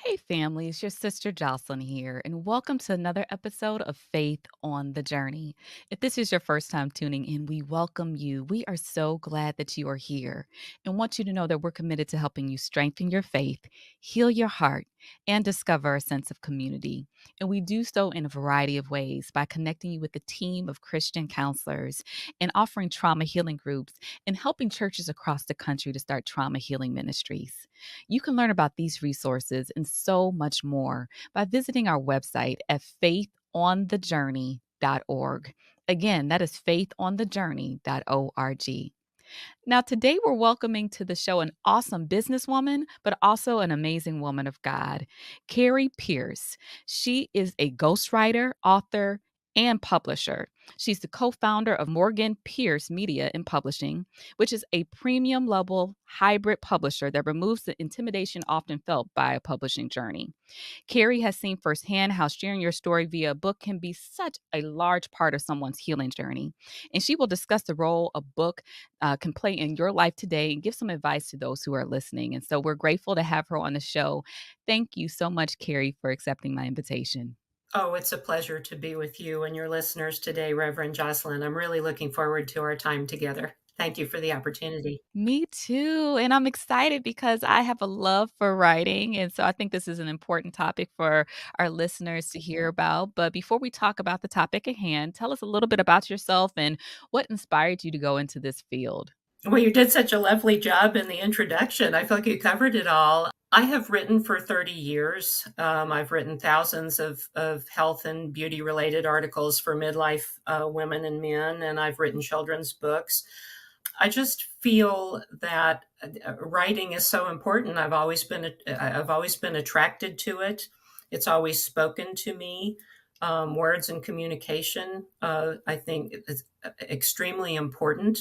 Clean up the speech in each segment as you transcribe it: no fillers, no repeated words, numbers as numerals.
Hey, family, it's your sister Jocelyn here, and welcome to another episode of Faith on the Journey. If this is your first time tuning in, we welcome you. We are so glad that you are here and want you to know that we're committed to helping you strengthen your faith, heal your heart, and discover a sense of community. And we do so in a variety of ways by connecting you with a team of Christian counselors and offering trauma healing groups and helping churches across the country to start trauma healing ministries. You can learn about these resources and so much more by visiting our website at faithonthejourney.org. Again, that is faithonthejourney.org. Now, today we're welcoming to the show an awesome businesswoman, but also an amazing woman of God, Carrie Pierce. She is a ghostwriter, author, and publisher. She's the co founder of Morgan Pierce Media and Publishing, which is a premium level hybrid publisher that removes the intimidation often felt by a publishing journey. Carrie has seen firsthand how sharing your story via a book can be such a large part of someone's healing journey. And she will discuss the role a book can play in your life today and give some advice to those who are listening. And so we're grateful to have her on the show. Thank you so much, Carrie, for accepting my invitation. Oh, it's a pleasure to be with you and your listeners today, Reverend Jocelyn. I'm really looking forward to our time together. Thank you for the opportunity. Me too. And I'm excited because I have a love for writing. And so I think this is an important topic for our listeners to hear about. But before we talk about the topic at hand, tell us a little bit about yourself and what inspired you to go into this field. Well, you did such a lovely job in the introduction. I feel like you covered it all. I have written for 30 years. I've written thousands of health and beauty related articles for midlife women and men, and I've written children's books. I just feel that writing is so important. I've always been attracted to it. It's always spoken to me. Words and communication, I think, is extremely important.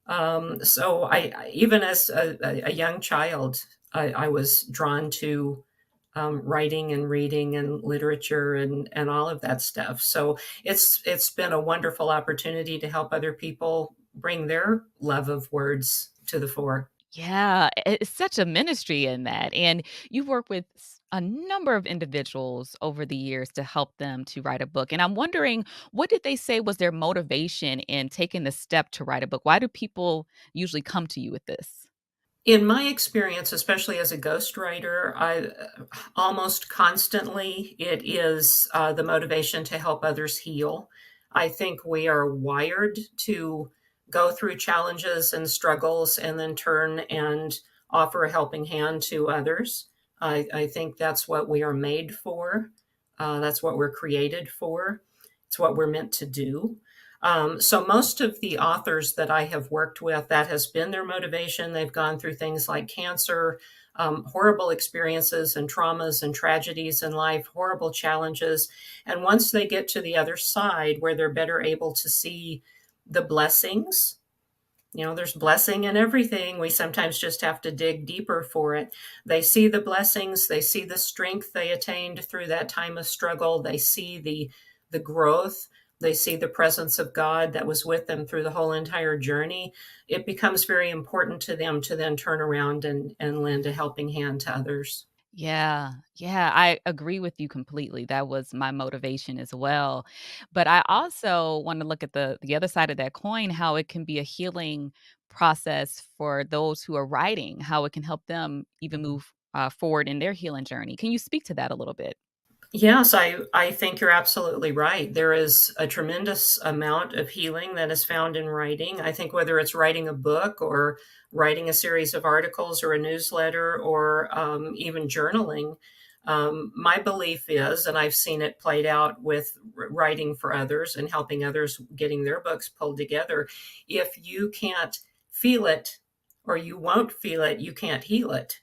Even as a young child, I was drawn to writing and reading and literature and all of that stuff. So it's been a wonderful opportunity to help other people bring their love of words to the fore. Yeah, it's such a ministry in that. And you work with a number of individuals over the years to help them to write a book. And I'm wondering, what did they say was their motivation in taking the step to write a book? Why do people usually come to you with this? In my experience, especially as a ghostwriter, I almost constantly it is the motivation to help others heal. I think we are wired to go through challenges and struggles and then turn and offer a helping hand to others. I think that's what we are made for. That's what we're created for. It's what we're meant to do. So most of the authors that I have worked with, that has been their motivation. They've gone through things like cancer, horrible experiences and traumas and tragedies in life, horrible challenges. And once they get to the other side where they're better able to see the blessings, there's blessing in everything. We sometimes just have to dig deeper for it. They see the blessings, they see the strength they attained through that time of struggle, they see the growth, they see the presence of God that was with them through the whole entire journey. It becomes very important to them to then turn around and lend a helping hand to others. Yeah, yeah, I agree with you completely. That was my motivation as well. But I also want to look at the other side of that coin, how it can be a healing process for those who are writing, how it can help them even move forward in their healing journey. Can you speak to that a little bit? Yes, I think you're absolutely right. There is a tremendous amount of healing that is found in writing. I think whether it's writing a book or writing a series of articles or a newsletter or even journaling, my belief is, and I've seen it played out with writing for others and helping others getting their books pulled together. If you can't feel it or you won't feel it, you can't heal it.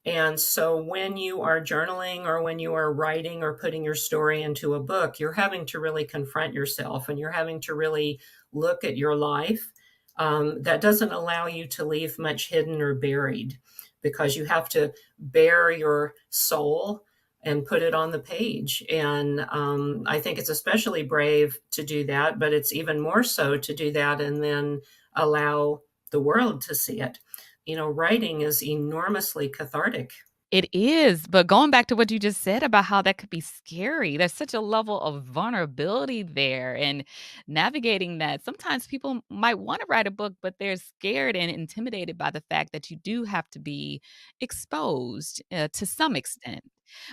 And so when you are journaling or when you are writing or putting your story into a book, you're having to really confront yourself and you're having to really look at your life. That doesn't allow you to leave much hidden or buried because you have to bare your soul and put it on the page. And I think it's especially brave to do that, but it's even more so to do that and then allow the world to see it. Writing is enormously cathartic. It is, but going back to what you just said about how that could be scary, there's such a level of vulnerability there and navigating that. Sometimes people might want to write a book, but they're scared and intimidated by the fact that you do have to be exposed to some extent.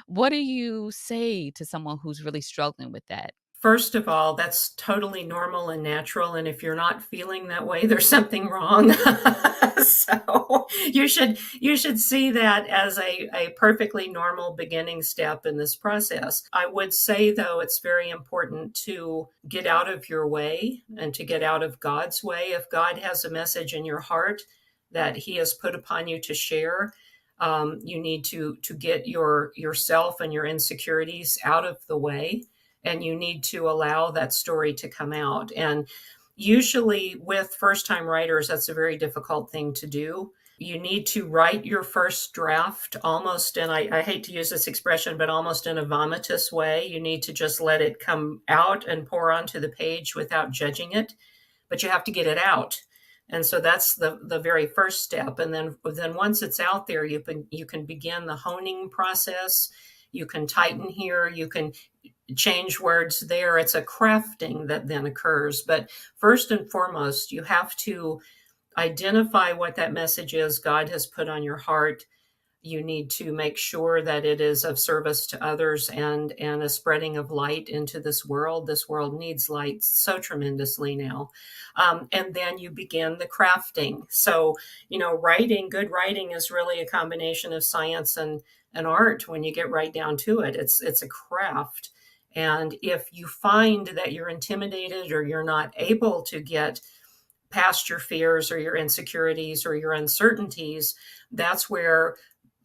What do you say to someone who's really struggling with that? First of all, that's totally normal and natural, and if you're not feeling that way, there's something wrong. So, you should see that as a perfectly normal beginning step in this process. I would say, though, it's very important to get out of your way and to get out of God's way. If God has a message in your heart that He has put upon you to share, you need to get yourself and your insecurities out of the way, and you need to allow that story to come out. And usually, with first time writers, that's a very difficult thing to do. You need to write your first draft almost, and I hate to use this expression, but almost in a vomitous way. You need to just let it come out and pour onto the page without judging it, but you have to get it out. And so that's the very first step. And then once it's out there, you can begin the honing process. You can tighten here, you can change words there. It's a crafting that then occurs. But first and foremost, you have to identify what that message is God has put on your heart. You need to make sure that it is of service to others and a spreading of light into this world. This world needs light so tremendously now. And then you begin the crafting. So, good writing is really a combination of science and art when you get right down to it. It's a craft. And if you find that you're intimidated or you're not able to get past your fears or your insecurities or your uncertainties, that's where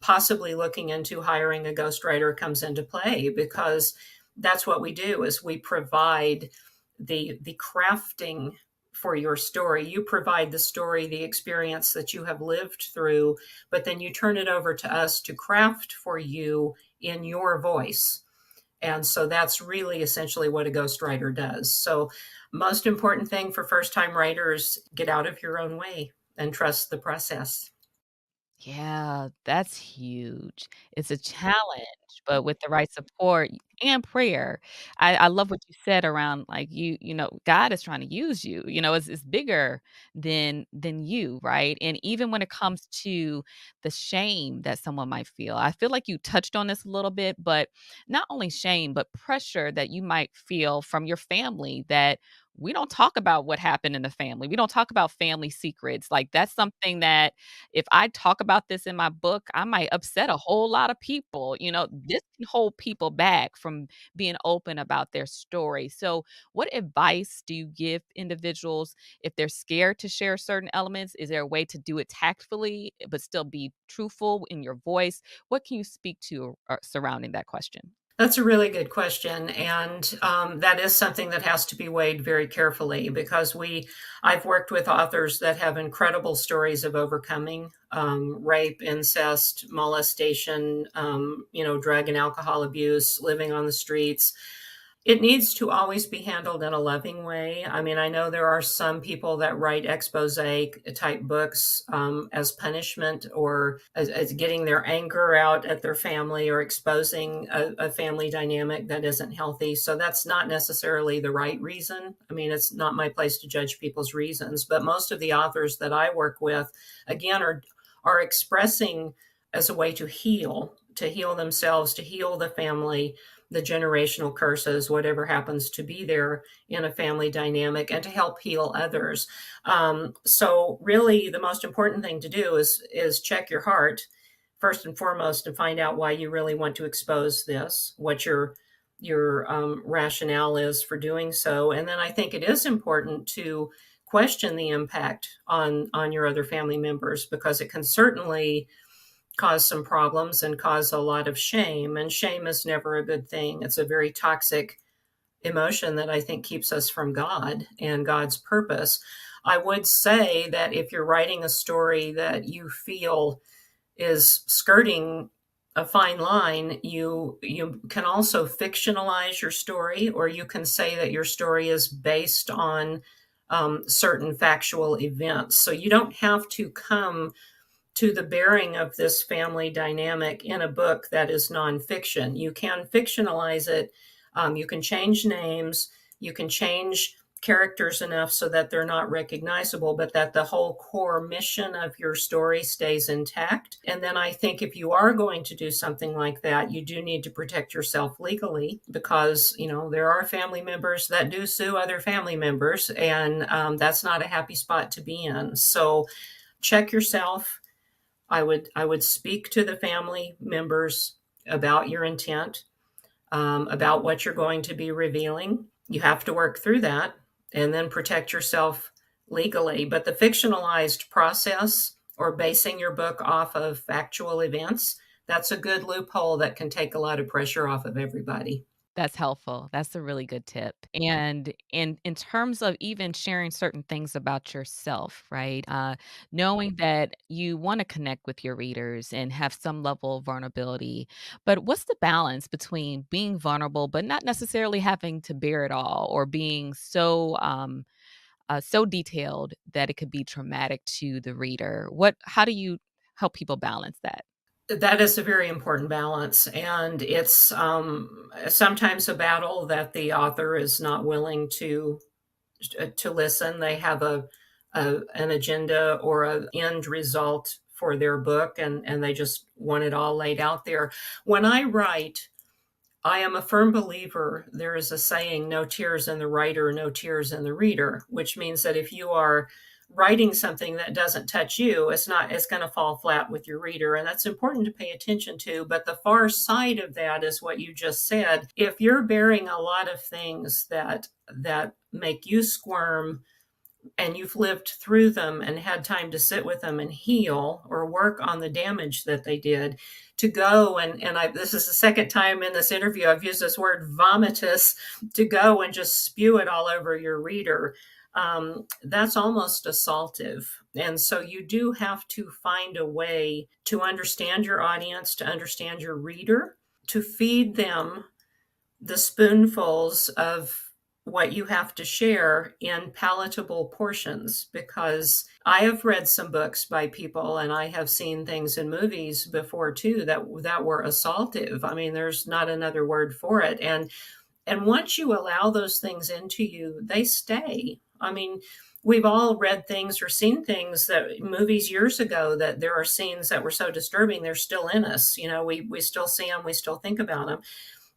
possibly looking into hiring a ghostwriter comes into play, because that's what we do is we provide the crafting for your story. You provide the story, the experience that you have lived through, but then you turn it over to us to craft for you in your voice. And so that's really essentially what a ghostwriter does. So, most important thing for first time writers, get out of your own way and trust the process. Yeah, that's huge. It's a challenge, but with the right support and prayer. I love what you said around like God is trying to use you. It's bigger than you, right? And even when it comes to the shame that someone might feel. I feel like you touched on this a little bit, but not only shame, but pressure that you might feel from your family that we don't talk about what happened in the family. We don't talk about family secrets. Like that's something that if I talk about this in my book, I might upset a whole lot of people. This can hold people back from being open about their story. So, what advice do you give individuals if they're scared to share certain elements? Is there a way to do it tactfully, but still be truthful in your voice? What can you speak to surrounding that question? That's a really good question, and that is something that has to be weighed very carefully, because I've worked with authors that have incredible stories of overcoming rape, incest, molestation, drug and alcohol abuse, living on the streets. It needs to always be handled in a loving way. I mean, I know there are some people that write expose type books as punishment, or as getting their anger out at their family, or exposing a family dynamic that isn't healthy. So that's not necessarily the right reason. I mean, it's not my place to judge people's reasons, but most of the authors that I work with, again, are expressing as a way to heal themselves, to heal the family, the generational curses, whatever happens to be there in a family dynamic, and to help heal others. So, really, the most important thing to do is check your heart first and foremost, and find out why you really want to expose this, what your rationale is for doing so, and then I think it is important to question the impact on your other family members, because it can certainly cause some problems and cause a lot of shame. And shame is never a good thing. It's a very toxic emotion that I think keeps us from God and God's purpose. I would say that if you're writing a story that you feel is skirting a fine line, you can also fictionalize your story, or you can say that your story is based on certain factual events. So you don't have to come to the bearing of this family dynamic in a book that is nonfiction. You can fictionalize it. You can change names. You can change characters enough so that they're not recognizable, but that the whole core mission of your story stays intact. And then I think if you are going to do something like that, you do need to protect yourself legally, because, there are family members that do sue other family members, and that's not a happy spot to be in. So check yourself. I would speak to the family members about your intent, about what you're going to be revealing. You have to work through that and then protect yourself legally. But the fictionalized process, or basing your book off of factual events, that's a good loophole that can take a lot of pressure off of everybody. That's helpful. That's a really good tip. And in terms of even sharing certain things about yourself, right? Knowing that you want to connect with your readers and have some level of vulnerability, but what's the balance between being vulnerable but not necessarily having to bear it all, or being so detailed that it could be traumatic to the reader? How do you help people balance that? That is a very important balance, and it's sometimes a battle that the author is not willing to listen. They have an agenda or an end result for their book, and they just want it all laid out there. When I write, I am a firm believer. There is a saying, no tears in the writer, no tears in the reader, which means that if you are writing something that doesn't touch you, it's going to fall flat with your reader. And that's important to pay attention to. But the far side of that is what you just said. If you're bearing a lot of things that make you squirm, and you've lived through them and had time to sit with them and heal or work on the damage that they did, to go this is the second time in this interview I've used this word vomitous, to go and just spew it all over your reader, that's almost assaultive. And so you do have to find a way to understand your audience, to understand your reader, to feed them the spoonfuls of what you have to share in palatable portions. Because I have read some books by people, and I have seen things in movies before too that were assaultive. I mean, there's not another word for it. And once you allow those things into you, they stay. I mean, we've all read things or seen things, that movies years ago, that there are scenes that were so disturbing, they're still in us. We still see them, we still think about them.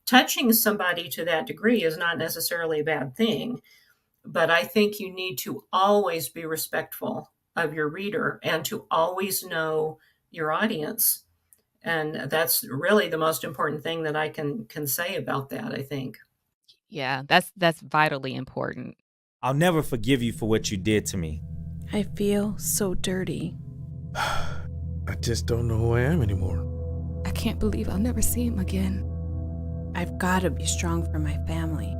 Touching somebody to that degree is not necessarily a bad thing, but I think you need to always be respectful of your reader and to always know your audience. And that's really the most important thing that I can say about that, I think. Yeah, that's vitally important. I'll never forgive you for what you did to me. I feel so dirty. I just don't know who I am anymore. I can't believe I'll never see him again. I've got to be strong for my family.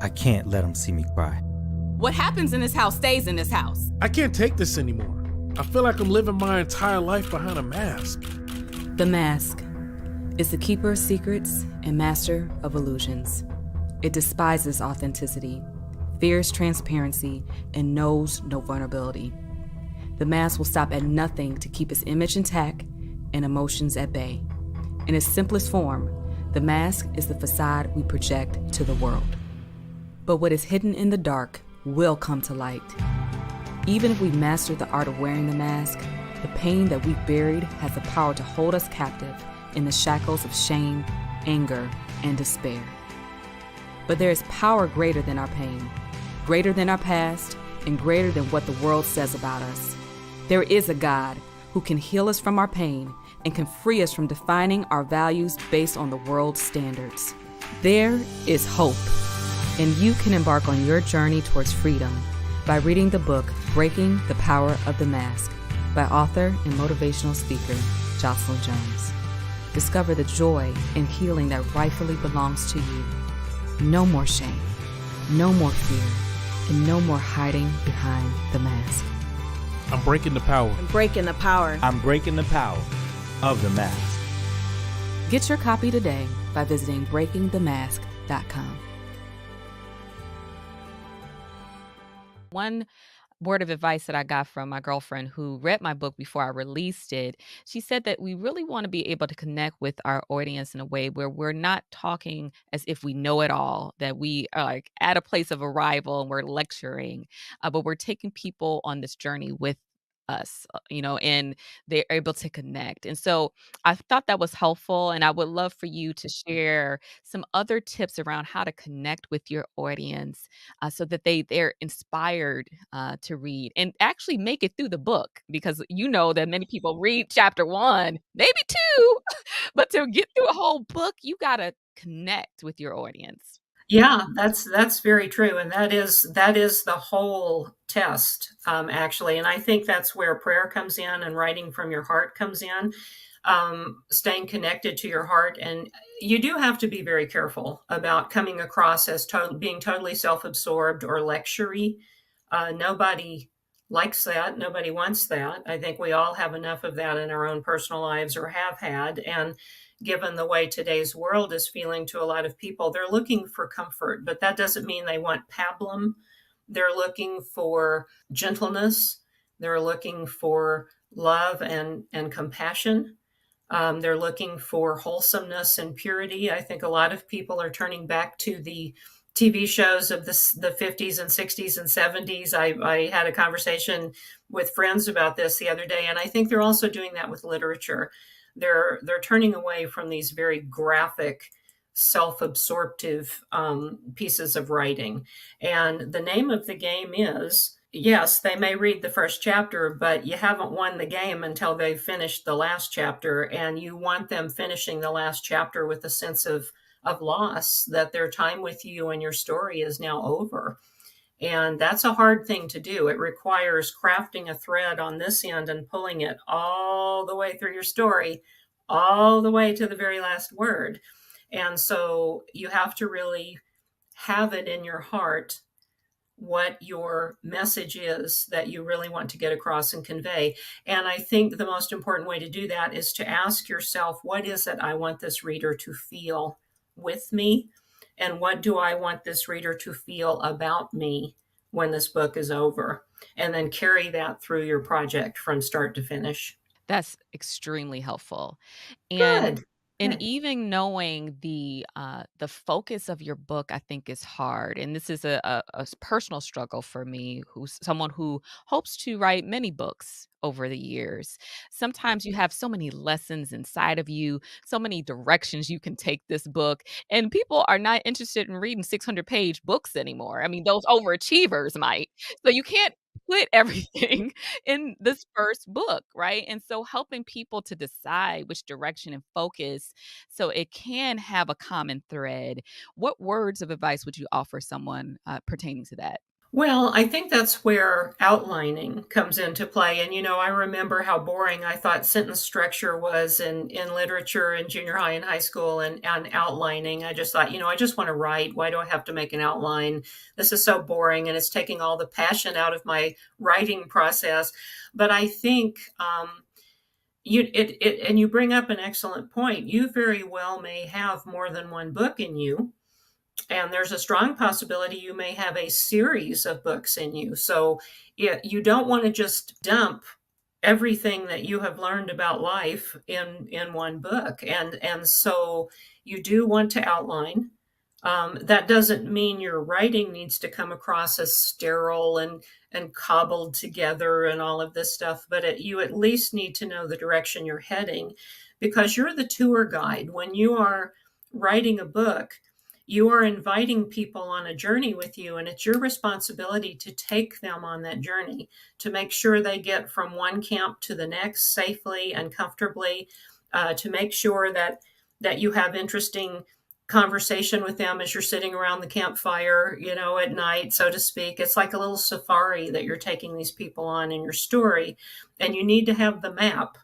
I can't let him see me cry. What happens in this house stays in this house. I can't take this anymore. I feel like I'm living my entire life behind a mask. The mask is the keeper of secrets and master of illusions. It despises authenticity, fears transparency, and knows no vulnerability. The mask will stop at nothing to keep its image intact and emotions at bay. In its simplest form, the mask is the facade we project to the world. But what is hidden in the dark will come to light. Even if we master the art of wearing the mask, the pain that we've buried has the power to hold us captive in the shackles of shame, anger, and despair. But there is power greater than our pain, greater than our past, and greater than what the world says about us. There is a God who can heal us from our pain and can free us from defining our values based on the world's standards. There is hope, and you can embark on your journey towards freedom by reading the book Breaking the Power of the Mask by author and motivational speaker Jocelyn Jones. Discover the joy and healing that rightfully belongs to you. No more shame, no more fear, and no more hiding behind the mask. I'm breaking the power. I'm breaking the power. I'm breaking the power of the mask. Get your copy today by visiting breakingthemask.com. One word of advice that I got from my girlfriend who read my book before I released it. She said that we really want to be able to connect with our audience in a way where we're not talking as if we know it all, that we are like at a place of arrival and we're lecturing, but we're taking people on this journey with us, and they're able to connect. And so I thought that was helpful. And I would love for you to share some other tips around how to connect with your audience so that they're inspired to read and actually make it through the book, because you know that many people read chapter one, maybe two, but to get through a whole book, you got to connect with your audience. Yeah, that's very true, and that is the whole test, actually. And I think that's where prayer comes in and writing from your heart comes in, staying connected to your heart. And you do have to be very careful about coming across as being totally self-absorbed or lectury. Nobody likes that. Nobody wants that. I think we all have enough of that in our own personal lives or have had. And given the way today's world is feeling to a lot of people, they're looking for comfort, but that doesn't mean they want pablum. They're looking for gentleness. They're looking for love and compassion. They're looking for wholesomeness and purity. I think a lot of people are turning back to the TV shows of the 50s and 60s and 70s. I had a conversation with friends about this the other day, and I think they're also doing that with literature. They're turning away from these very graphic, self-absorptive pieces of writing. And the name of the game is, yes, they may read the first chapter, but you haven't won the game until they've finished the last chapter. And you want them finishing the last chapter with a sense of loss, that their time with you and your story is now over. And that's a hard thing to do. It requires crafting a thread on this end and pulling it all the way through your story, all the way to the very last word. And so you have to really have it in your heart what your message is that you really want to get across and convey. And I think the most important way to do that is to ask yourself, what is it I want this reader to feel with me? And what do I want this reader to feel about me when this book is over? And then carry that through your project from start to finish. That's extremely helpful. And Good. and Good. even knowing the focus of your book, I think is hard. And this is a personal struggle for me, who's someone who hopes to write many books over the years. Sometimes you have so many lessons inside of you, so many directions you can take this book, and people are not interested in reading 600-page books anymore. I mean, those overachievers might. So you can't put everything in this first book, right? And so helping people to decide which direction and focus so it can have a common thread. What words of advice would you offer someone pertaining to that? Well, I think that's where outlining comes into play. And, I remember how boring I thought sentence structure was in literature in junior high and high school, and outlining. I just thought, I just want to write. Why do I have to make an outline? This is so boring, and it's taking all the passion out of my writing process. But I think, and you bring up an excellent point. You very well may have more than one book in you, and there's a strong possibility you may have a series of books in you. So you don't want to just dump everything that you have learned about life in one book. And so you do want to outline. That doesn't mean your writing needs to come across as sterile and cobbled together and all of this stuff, but you at least need to know the direction you're heading, because you're the tour guide. When you are writing a book, you are inviting people on a journey with you, and it's your responsibility to take them on that journey, to make sure they get from one camp to the next safely and comfortably, to make sure that you have interesting conversation with them as you're sitting around the campfire, at night, so to speak. It's like a little safari that you're taking these people on in your story, and you need to have the map.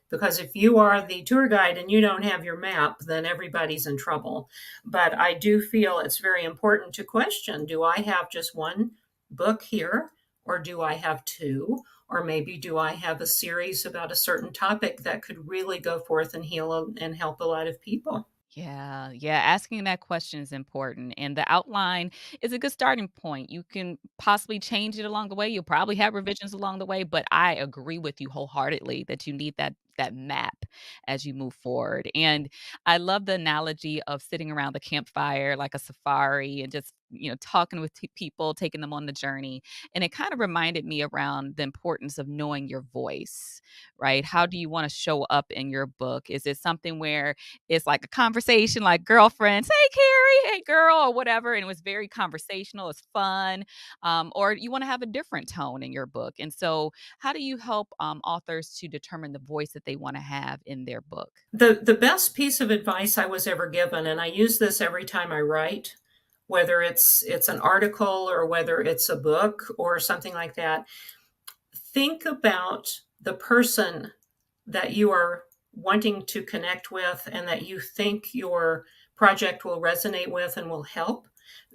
Because if you are the tour guide and you don't have your map, then everybody's in trouble. But I do feel it's very important to question, do I have just one book here? Or do I have two? Or maybe do I have a series about a certain topic that could really go forth and heal and help a lot of people? Yeah, yeah, asking that question is important, and the outline is a good starting point. You can possibly change it along the way. You'll probably have revisions along the way, but I agree with you wholeheartedly that you need that map as you move forward. And I love the analogy of sitting around the campfire like a safari and just, talking with people, taking them on the journey. And it kind of reminded me around the importance of knowing your voice, right? How do you want to show up in your book? Is it something where it's like a conversation, like girlfriends, "Hey, Carrie, hey, girl," or whatever, and it was very conversational, it's fun, or you wanna have a different tone in your book, and so how do you help, authors to determine the voice that they wanna have in their book? The best piece of advice I was ever given, and I use this every time I write, whether it's an article or whether it's a book or something like that, think about the person that you are wanting to connect with and that you think your project will resonate with and will help.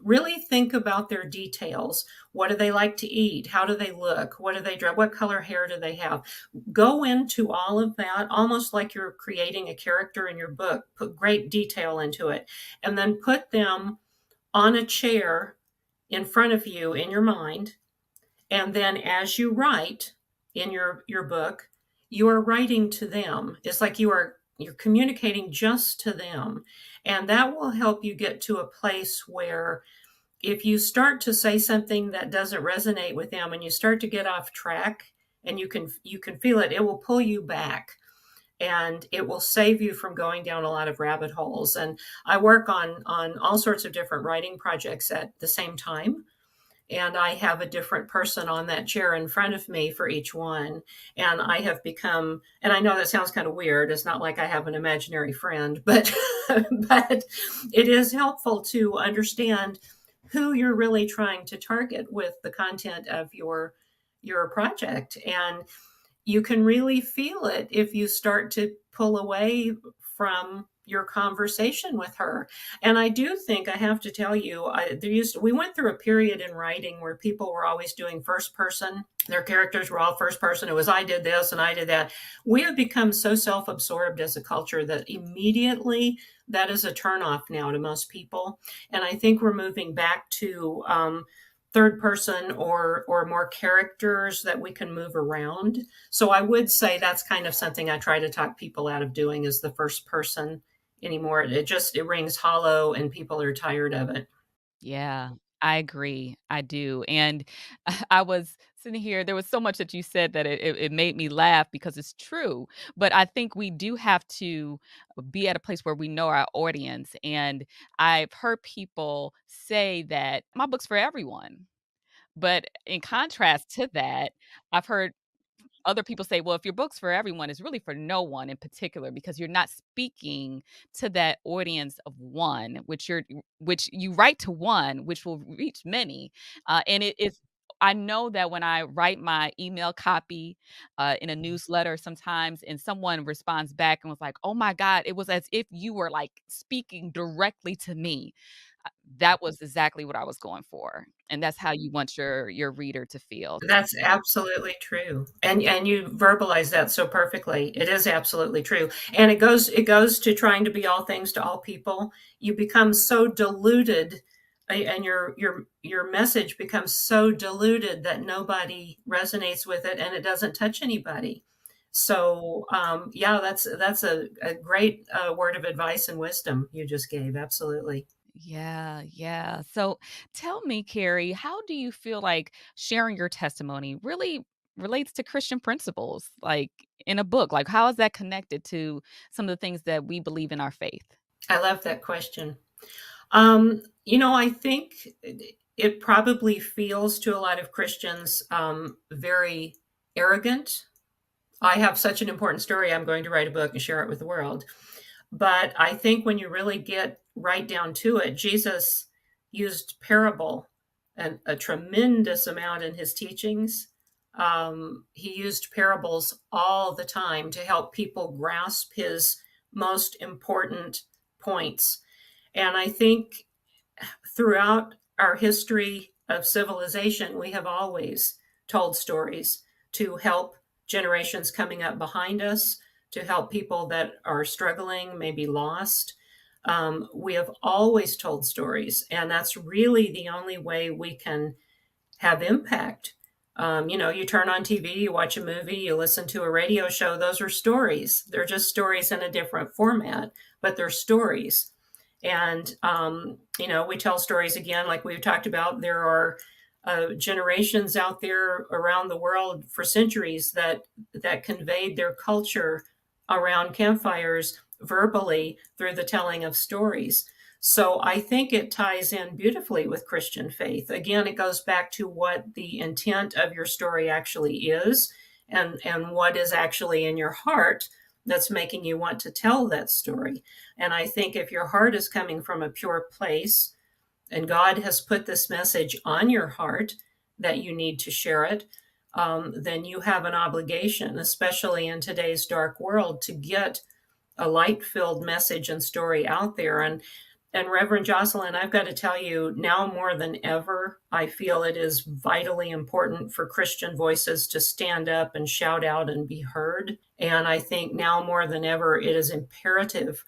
Really think about their details. What do they like to eat? How do they look? What do they drive? What color hair do they have? Go into all of that almost like you're creating a character in your book. Put great detail into it. And then put them on a chair in front of you in your mind, and then as you write in your book, you are writing to them. It's like you're communicating just to them. And that will help you get to a place where if you start to say something that doesn't resonate with them and you start to get off track, and you can feel it, it will pull you back, and it will save you from going down a lot of rabbit holes. And I work on all sorts of different writing projects at the same time, and I have a different person on that chair in front of me for each one. And I have become, and I know that sounds kind of weird. It's not like I have an imaginary friend, but but it is helpful to understand who you're really trying to target with the content of your project. And you can really feel it if you start to pull away from your conversation with her. And I do think I have to tell you, we went through a period in writing where people were always doing first person. Their characters were all first person. It was I did this and I did that. We have become so self-absorbed as a culture that immediately that is a turnoff now to most people. And I think we're moving back to third person or more characters that we can move around. So I would say that's kind of something I try to talk people out of doing, is the first person anymore. It rings hollow and people are tired of it. Yeah, I agree. I do. And I was sitting here, there was so much that you said that it made me laugh because it's true. But I think we do have to be at a place where we know our audience. And I've heard people say that my book's for everyone. But in contrast to that, I've heard other people say, well, if your book's for everyone, it's really for no one in particular because you're not speaking to that audience of one, which you write to one, which will reach many. And it is. I know that when I write my email copy in a newsletter sometimes, and someone responds back and was like, "Oh my God, it was as if you were like speaking directly to me." That was exactly what I was going for, and that's how you want your reader to feel. That's absolutely true. And you verbalize that so perfectly. It is absolutely true. And it goes to trying to be all things to all people. You become so diluted, and your message becomes so diluted that nobody resonates with it and it doesn't touch anybody. So yeah, that's a great word of advice and wisdom you just gave. Absolutely. Yeah, yeah. So tell me, Carrie, how do you feel like sharing your testimony really relates to Christian principles, like in a book? Like, how is that connected to some of the things that we believe in our faith? I love that question. I think it probably feels to a lot of Christians very arrogant. I have such an important story. I'm going to write a book and share it with the world. But I think when you really get right down to it, Jesus used parable and a tremendous amount in his teachings. He used parables all the time to help people grasp his most important points. And I think throughout our history of civilization, we have always told stories to help generations coming up behind us, to help people that are struggling, maybe lost. We have always told stories, and that's really the only way we can have impact. You turn on TV, you watch a movie, you listen to a radio show, those are stories. They're just stories in a different format, but they're stories. And, we tell stories again, like we've talked about. There are generations out there around the world for centuries that conveyed their culture around campfires verbally through the telling of stories. So I think it ties in beautifully with Christian faith. Again, it goes back to what the intent of your story actually is, and what is actually in your heart that's making you want to tell that story. And I think if your heart is coming from a pure place and God has put this message on your heart that you need to share it, then you have an obligation, especially in today's dark world, to get a light-filled message and story out there. And Reverend Jocelyn, I've got to tell you, now more than ever, I feel it is vitally important for Christian voices to stand up and shout out and be heard. And I think now more than ever, it is imperative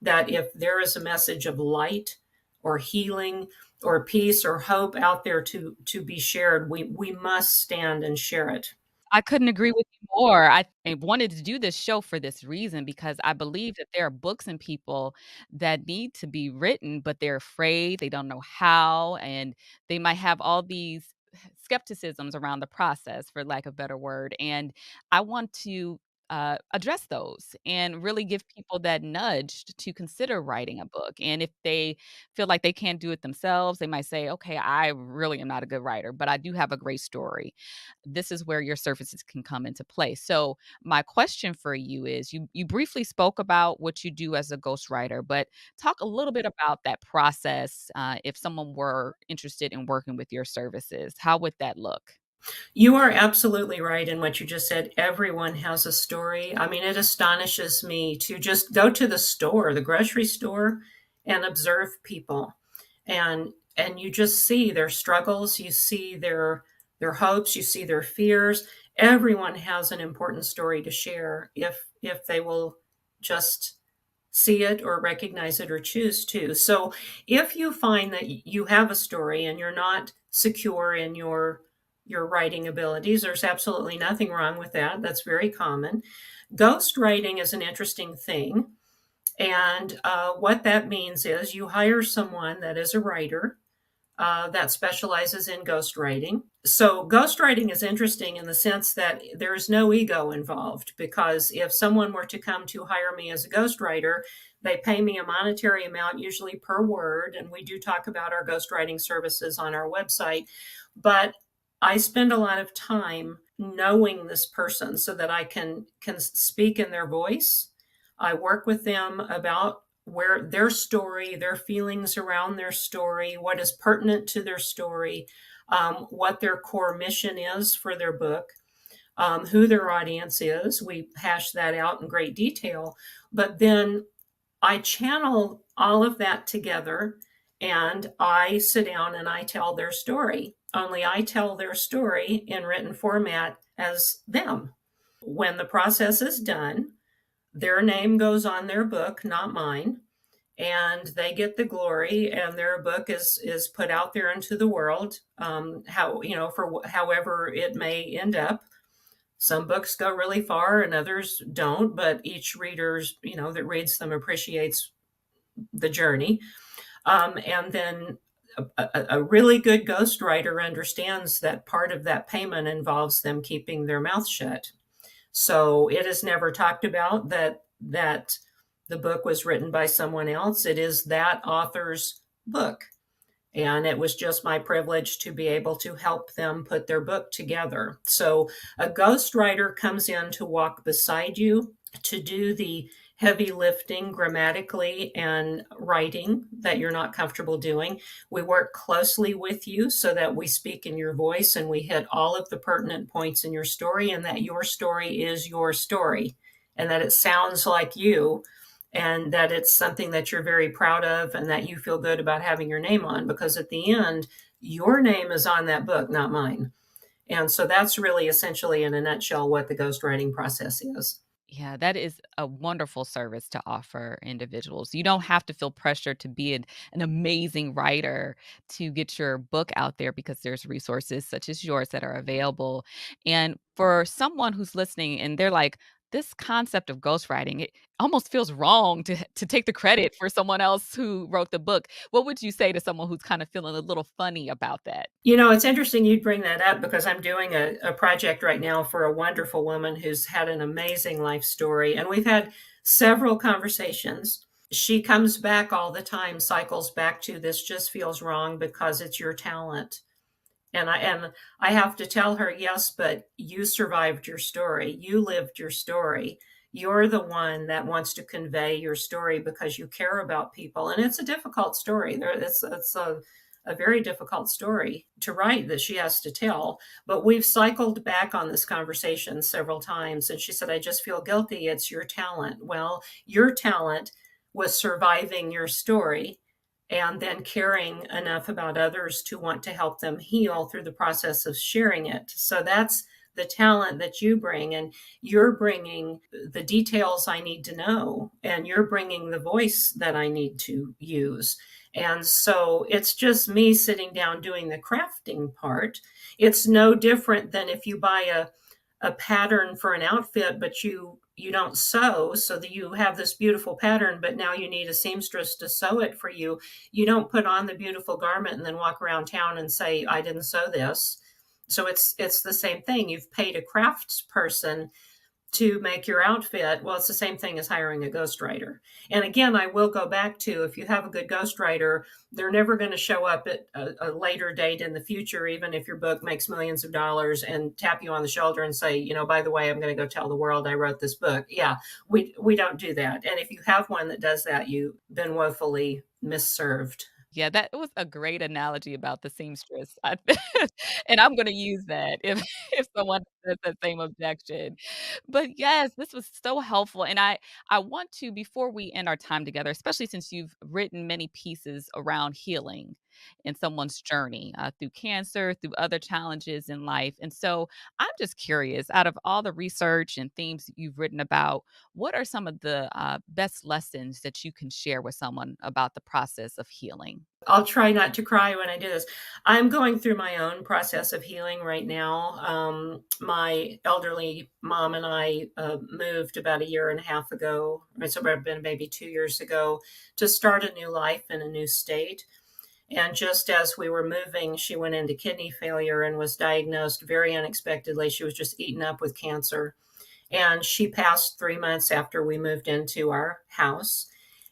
that if there is a message of light or healing or peace or hope out there to be shared, we must stand and share it. I couldn't agree with you more. I wanted to do this show for this reason because I believe that there are books and people that need to be written, but they're afraid, they don't know how, and they might have all these skepticisms around the process, for lack of a better word. And I want to address those and really give people that nudge to consider writing a book. And if they feel like they can't do it themselves, they might say, okay, I really am not a good writer, but I do have a great story. This is where your services can come into play. So my question for you is, you briefly spoke about what you do as a ghostwriter, but talk a little bit about that process. If someone were interested in working with your services, how would that look? You are absolutely right in what you just said. Everyone has a story. I mean, it astonishes me to just go to the store, the grocery store, and observe people. And you just see their struggles, you see their hopes, you see their fears. Everyone has an important story to share if they will just see it or recognize it or choose to. So if you find that you have a story and you're not secure in your writing abilities, there's absolutely nothing wrong with that. That's very common. Ghost writing is an interesting thing. And what that means is you hire someone that is a writer that specializes in ghostwriting. So, ghostwriting is interesting in the sense that there's no ego involved, because if someone were to come to hire me as a ghostwriter, they pay me a monetary amount, usually per word. And we do talk about our ghostwriting services on our website. But I spend a lot of time knowing this person so that I can speak in their voice. I work with them about where their story, their feelings around their story, what is pertinent to their story, what their core mission is for their book, who their audience is. We hash that out in great detail. But then I channel all of that together and I sit down and I tell their story. Only I tell their story in written format as them. When the process is done, their name goes on their book, not mine, and they get the glory, and their book is put out there into the world. For however it may end up. Some books go really far, and others don't. But each reader's that reads them appreciates the journey, and then. A really good ghostwriter understands that part of that payment involves them keeping their mouth shut. So it is never talked about that the book was written by someone else. It is that author's book. And it was just my privilege to be able to help them put their book together. So a ghostwriter comes in to walk beside you, to do the heavy lifting grammatically and writing that you're not comfortable doing. We work closely with you so that we speak in your voice and we hit all of the pertinent points in your story, and that your story is your story, and that it sounds like you, and that it's something that you're very proud of and that you feel good about having your name on, because at the end, your name is on that book, not mine. And so that's really essentially in a nutshell what the ghostwriting process is. Yeah, that is a wonderful service to offer individuals. You don't have to feel pressure to be an amazing writer to get your book out there because there's resources such as yours that are available. And for someone who's listening and they're like, this concept of ghostwriting, it almost feels wrong to take the credit for someone else who wrote the book. What would you say to someone who's kind of feeling a little funny about that? You know, it's interesting you'd bring that up because I'm doing a project right now for a wonderful woman who's had an amazing life story. And we've had several conversations. She comes back all the time, cycles back to this just feels wrong because it's your talent. And I have to tell her, yes, but you survived your story. You lived your story. You're the one that wants to convey your story because you care about people. And it's a difficult story. It's a very difficult story to write that she has to tell. But we've cycled back on this conversation several times. And she said, I just feel guilty. It's your talent. Well, your talent was surviving your story and then caring enough about others to want to help them heal through the process of sharing it. So that's the talent that you bring, and you're bringing the details I need to know, and you're bringing the voice that I need to use. And so it's just me sitting down doing the crafting part. It's no different than if you buy a pattern for an outfit, but you don't sew, so that you have this beautiful pattern, but now you need a seamstress to sew it for you. You don't put on the beautiful garment and then walk around town and say, I didn't sew this. So it's the same thing. You've paid a crafts person to make your outfit. Well, it's the same thing as hiring a ghostwriter. And again, I will go back to, if you have a good ghostwriter, they're never going to show up at a later date in the future, even if your book makes millions of dollars, and tap you on the shoulder and say, you know, by the way, I'm going to go tell the world I wrote this book. Yeah, we don't do that. And if you have one that does that, you've been woefully misserved. Yeah, that was a great analogy about the seamstress. And I'm gonna use that if if someone says that same objection. But yes, this was so helpful, and I want to, before we end our time together, especially since you've written many pieces around healing in someone's journey, through cancer, through other challenges in life, and so I'm just curious, out of all the research and themes that you've written about, what are some of the, best lessons that you can share with someone about the process of healing? I'll try not to cry when I do this. I'm going through my own process of healing right now. My elderly mom and I moved about a year and a half ago, it's been maybe 2 years ago, to start a new life in a new state. And just as we were moving, she went into kidney failure and was diagnosed very unexpectedly. She was just eaten up with cancer. And she passed 3 months after we moved into our house.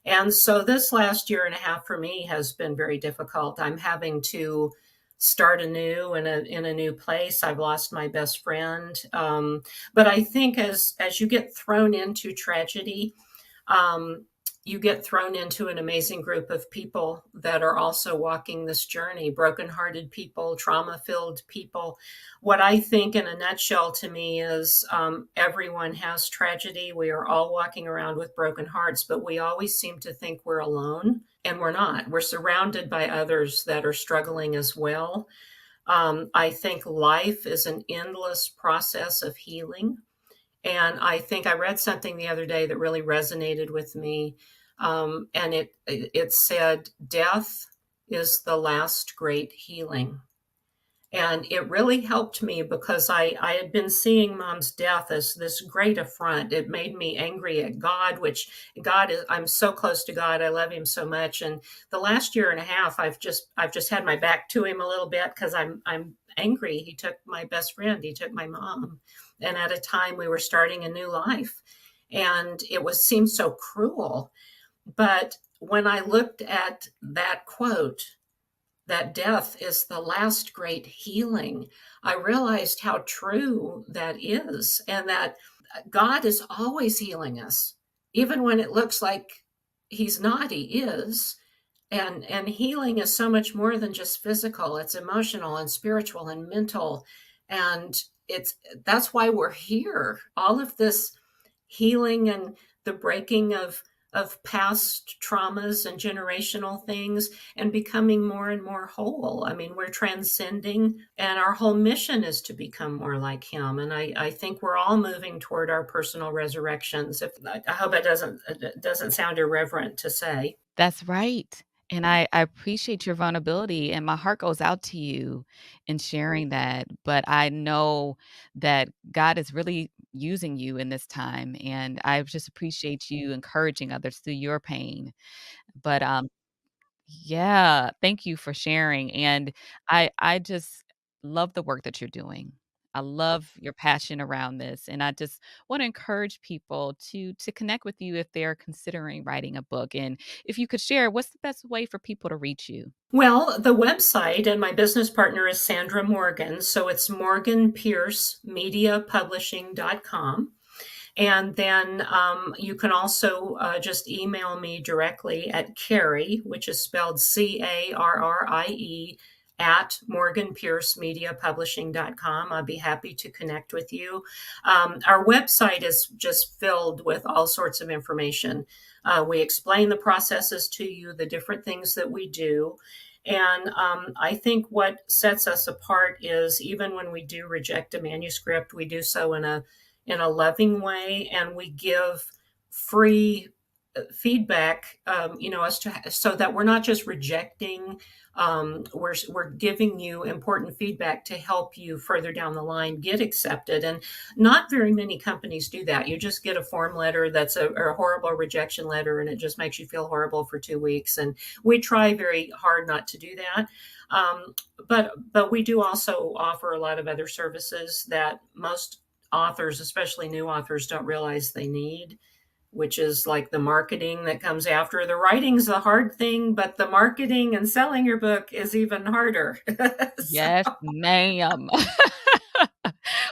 And so this last year and a half for me has been very difficult. I'm having to start anew in a new place. I've lost my best friend. But I think as you get thrown into tragedy, um, you get thrown into an amazing group of people that are also walking this journey, brokenhearted people, trauma filled people. What I think, in a nutshell, to me is everyone has tragedy. We are all walking around with broken hearts, but we always seem to think we're alone, and we're not. We're surrounded by others that are struggling as well. I think life is an endless process of healing. And I think I read something the other day that really resonated with me. And it said, death is the last great healing. And it really helped me because I had been seeing mom's death as this great affront. It made me angry at God, which God is, I'm so close to God. I love him so much. And the last year and a half, I've just had my back to him a little bit because I'm angry. He took my best friend. He took my mom. And at a time we were starting a new life. And it was seemed so cruel. But when I looked at that quote, that death is the last great healing, I realized how true that is, and that God is always healing us, even when it looks like he's not, he is. And healing is so much more than just physical. It's emotional and spiritual and mental. And that's why we're here. All of this healing and the breaking of of past traumas and generational things and becoming more and more whole. I mean, we're transcending, and our whole mission is to become more like him. And I think we're all moving toward our personal resurrections. If I hope it doesn't sound irreverent to say. That's right. And I appreciate your vulnerability, and my heart goes out to you in sharing that. But I know that God is really using you in this time, and I just appreciate you encouraging others through your pain. But yeah, thank you for sharing. And I just love the work that you're doing. I love your passion around this, and I just want to encourage people to connect with you if they're considering writing a book. And if you could share, what's the best way for people to reach you? Well, the website, and my business partner is Sandra Morgan. So it's morganpiercemediapublishing.com. And then you can also just email me directly at Carrie, which is spelled Carrie, at morganpiercemediapublishing.com. I'd be happy to connect with you. Our website is just filled with all sorts of information. We explain the processes to you, the different things that we do. And I think what sets us apart is even when we do reject a manuscript, we do so in a loving way, and we give free feedback, as to so that we're not just rejecting. We're giving you important feedback to help you further down the line get accepted, and not very many companies do that. You just get a form letter that's a horrible rejection letter, and it just makes you feel horrible for 2 weeks. And we try very hard not to do that. But we do also offer a lot of other services that most authors, especially new authors, don't realize they need, which is like the marketing that comes after. The writing's the hard thing, but the marketing and selling your book is even harder. So, Yes, ma'am.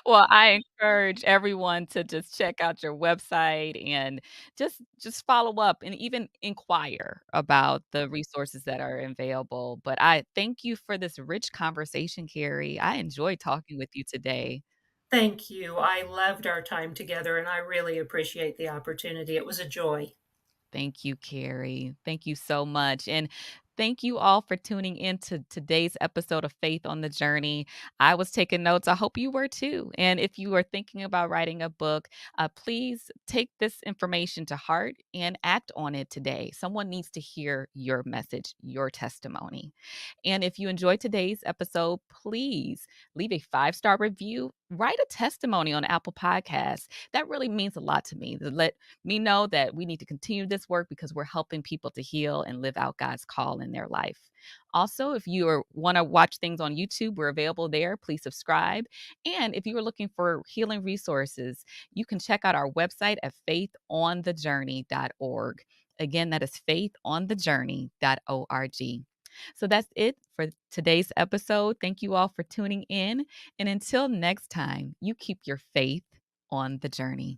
Well, I encourage everyone to just check out your website and just follow up and even inquire about the resources that are available. But I thank you for this rich conversation, Carrie. I enjoyed talking with you today. thank you. I loved our time together, and I really appreciate the opportunity. It was a joy. Thank you, Carrie. Thank you so much. And thank you all for tuning in to today's episode of Faith on the Journey. I was taking notes. I hope you were too. And if you are thinking about writing a book, please take this information to heart and act on it today. Someone needs to hear your message, your testimony. And if you enjoyed today's episode, please leave a 5-star review. Write a testimony on Apple Podcasts. That really means a lot to me to let me know that we need to continue this work because we're helping people to heal and live out God's call in their life. Also, if you want to watch things on YouTube, we're available there. Please subscribe. And if you are looking for healing resources, you can check out our website at faithonthejourney.org. Again, that is faithonthejourney.org. So that's it for today's episode. Thank you all for tuning in. And until next time, you keep your faith on the journey.